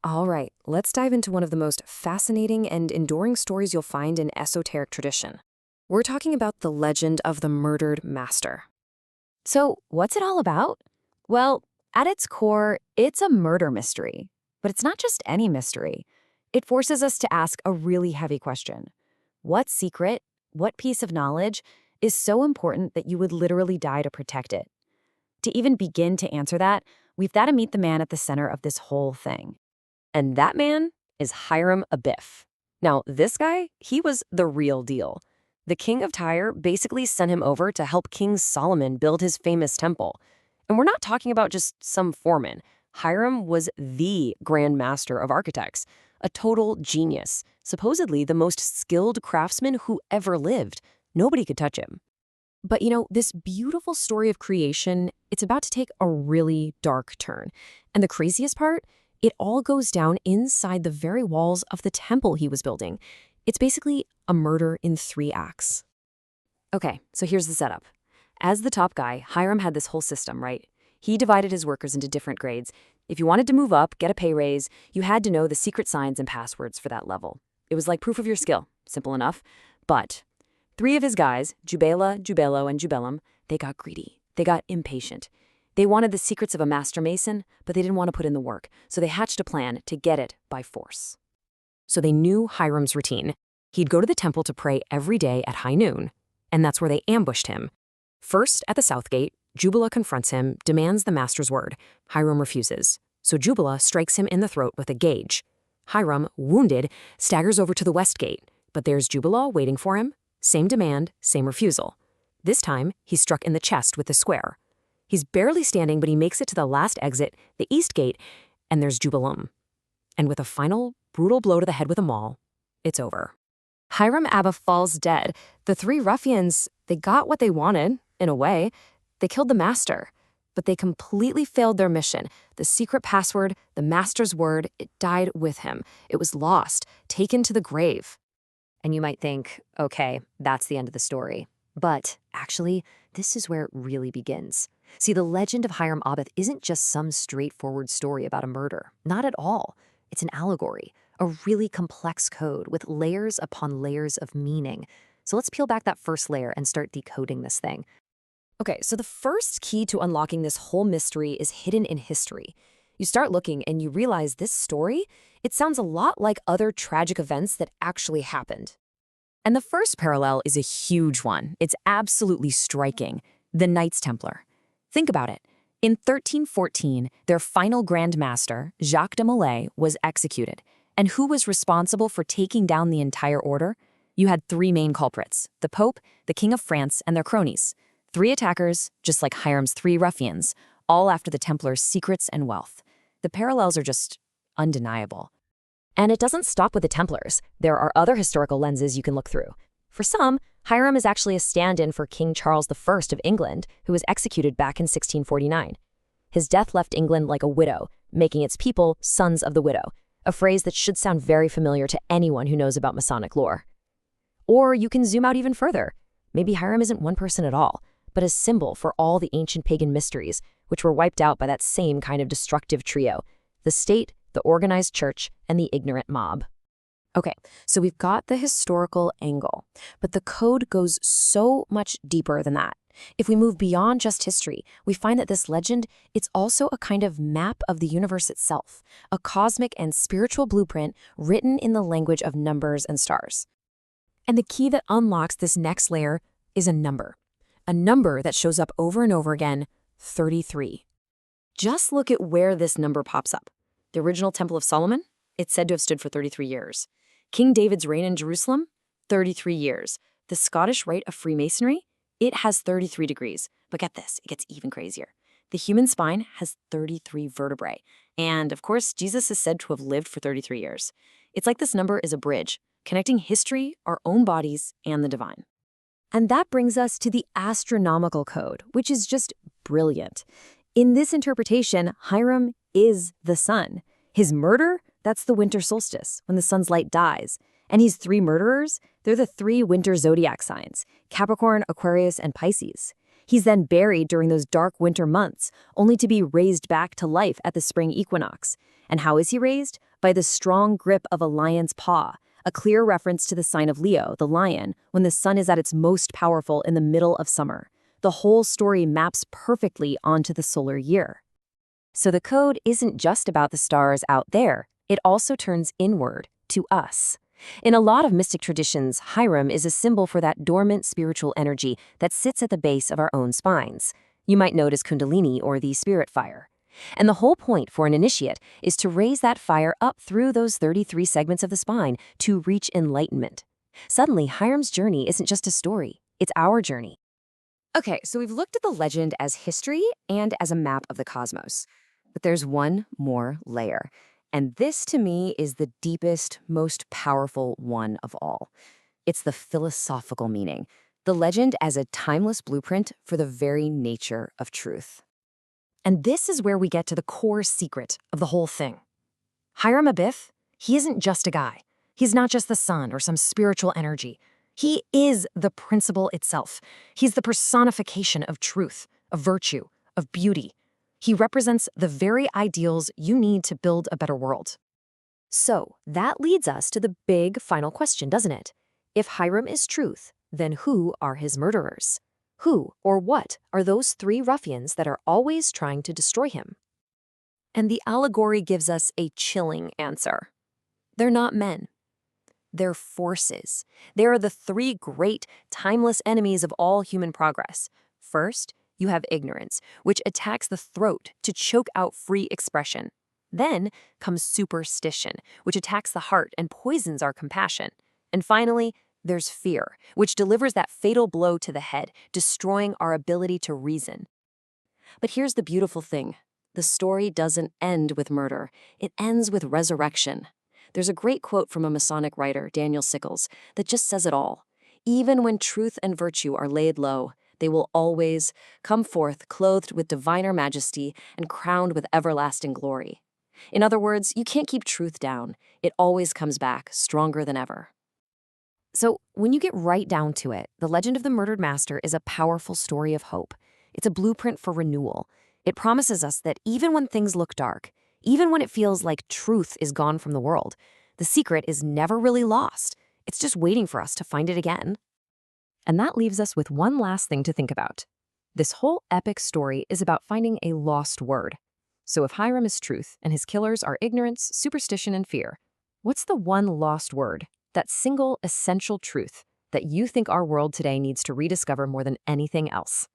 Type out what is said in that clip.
All right, let's dive into one of the most fascinating and enduring stories you'll find in esoteric tradition. We're talking about the legend of the murdered master. So, what's it all about? Well, at its core, it's a murder mystery. But it's not just any mystery. It forces us to ask a really heavy question. What secret, what piece of knowledge is so important that you would literally die to protect it? To even begin to answer that, we've got to meet the man at the center of this whole thing. And that man is Hiram Abiff. Now, this guy, he was the real deal. The king of Tyre basically sent him over to help King Solomon build his famous temple. And we're not talking about just some foreman. Hiram was the grand master of architects, a total genius, supposedly the most skilled craftsman who ever lived. Nobody could touch him. But this beautiful story of creation, it's about to take a really dark turn. And the craziest part, it all goes down inside the very walls of the temple he was building. It's basically a murder in 3 acts. Okay, so here's the setup. As the top guy, Hiram had this whole system, right? He divided his workers into different grades. If you wanted to move up, get a pay raise, you had to know the secret signs and passwords for that level. It was like proof of your skill. Simple enough. But 3 of his guys, Jubela, Jubelo, and Jubelum, they got greedy. They got impatient. They wanted the secrets of a master mason, but they didn't want to put in the work, so they hatched a plan to get it by force. So they knew Hiram's routine. He'd go to the temple to pray every day at high noon, and that's where they ambushed him. First, at the south gate, Jubela confronts him, demands the master's word. Hiram refuses, so Jubela strikes him in the throat with a gauge. Hiram, wounded, staggers over to the west gate, but there's Jubela waiting for him. Same demand, same refusal. This time, he's struck in the chest with a square. He's barely standing, but he makes it to the last exit, the east gate, and there's Jubelum. And with a final, brutal blow to the head with a maul, it's over. Hiram Abiff falls dead. The 3 ruffians, they got what they wanted, in a way. They killed the master, but they completely failed their mission. The secret password, the master's word, it died with him. It was lost, taken to the grave. And you might think, okay, that's the end of the story. But actually, this is where it really begins. See, the legend of Hiram Abiff isn't just some straightforward story about a murder. Not at all. It's an allegory, a really complex code with layers upon layers of meaning. So let's peel back that first layer and start decoding this thing. Okay, so the first key to unlocking this whole mystery is hidden in history. You start looking and you realize this story, it sounds a lot like other tragic events that actually happened. And the first parallel is a huge one. It's absolutely striking. The Knights Templar. Think about it. In 1314, their final Grand Master, Jacques de Molay, was executed. And who was responsible for taking down the entire order? You had 3 main culprits, the Pope, the King of France, and their cronies. 3 attackers, just like Hiram's 3 ruffians, all after the Templars' secrets and wealth. The parallels are just undeniable. And it doesn't stop with the Templars. There are other historical lenses you can look through. For some, Hiram is actually a stand-in for King Charles I of England, who was executed back in 1649. His death left England like a widow, making its people sons of the widow, a phrase that should sound very familiar to anyone who knows about Masonic lore. Or you can zoom out even further. Maybe Hiram isn't one person at all, but a symbol for all the ancient pagan mysteries, which were wiped out by that same kind of destructive trio: the state, the organized church, and the ignorant mob. Okay, so we've got the historical angle, but the code goes so much deeper than that. If we move beyond just history, we find that this legend, it's also a kind of map of the universe itself, a cosmic and spiritual blueprint written in the language of numbers and stars. And the key that unlocks this next layer is a number that shows up over and over again, 33. Just look at where this number pops up. The original Temple of Solomon, it's said to have stood for 33 years. King David's reign in Jerusalem, 33 years. The Scottish Rite of Freemasonry, it has 33 degrees. But get this, it gets even crazier. The human spine has 33 vertebrae. And of course, Jesus is said to have lived for 33 years. It's like this number is a bridge, connecting history, our own bodies, and the divine. And that brings us to the astronomical code, which is just brilliant. In this interpretation, Hiram is the sun. His murder, that's the winter solstice, when the sun's light dies. And his 3 murderers, they're the 3 winter zodiac signs, Capricorn, Aquarius, and Pisces. He's then buried during those dark winter months, only to be raised back to life at the spring equinox. And how is he raised? by the strong grip of a lion's paw, a clear reference to the sign of Leo, the lion, when the sun is at its most powerful in the middle of summer. The whole story maps perfectly onto the solar year. So the code isn't just about the stars out there, it also turns inward, to us. In a lot of mystic traditions, Hiram is a symbol for that dormant spiritual energy that sits at the base of our own spines. You might notice Kundalini or the spirit fire. And the whole point for an initiate is to raise that fire up through those 33 segments of the spine to reach enlightenment. Suddenly, Hiram's journey isn't just a story, it's our journey. Okay, so we've looked at the legend as history and as a map of the cosmos. But there's one more layer. And this, to me, is the deepest, most powerful one of all. It's the philosophical meaning, the legend as a timeless blueprint for the very nature of truth. And this is where we get to the core secret of the whole thing. Hiram Abiff, he isn't just a guy. He's not just the sun or some spiritual energy. He is the principle itself. He's the personification of truth, of virtue, of beauty. He represents the very ideals you need to build a better world. So that leads us to the big final question, doesn't it? If Hiram is truth, then who are his murderers? Who or what are those three ruffians that are always trying to destroy him? And the allegory gives us a chilling answer. They're not men. They're forces. They are the three great, timeless enemies of all human progress. First, you have ignorance, which attacks the throat to choke out free expression. Then comes superstition, which attacks the heart and poisons our compassion. And finally, there's fear, which delivers that fatal blow to the head, destroying our ability to reason. But here's the beautiful thing. The story doesn't end with murder. It ends with resurrection. There's a great quote from a Masonic writer, Daniel Sickles, that just says it all. Even when truth and virtue are laid low, they will always come forth clothed with diviner majesty and crowned with everlasting glory. In other words, you can't keep truth down. It always comes back, stronger than ever. So, when you get right down to it, the legend of the murdered master is a powerful story of hope. It's a blueprint for renewal. It promises us that even when things look dark, even when it feels like truth is gone from the world, the secret is never really lost. It's just waiting for us to find it again. And that leaves us with one last thing to think about. This whole epic story is about finding a lost word. So if Hiram is truth and his killers are ignorance, superstition, and fear, what's the one lost word, that single essential truth that you think our world today needs to rediscover more than anything else?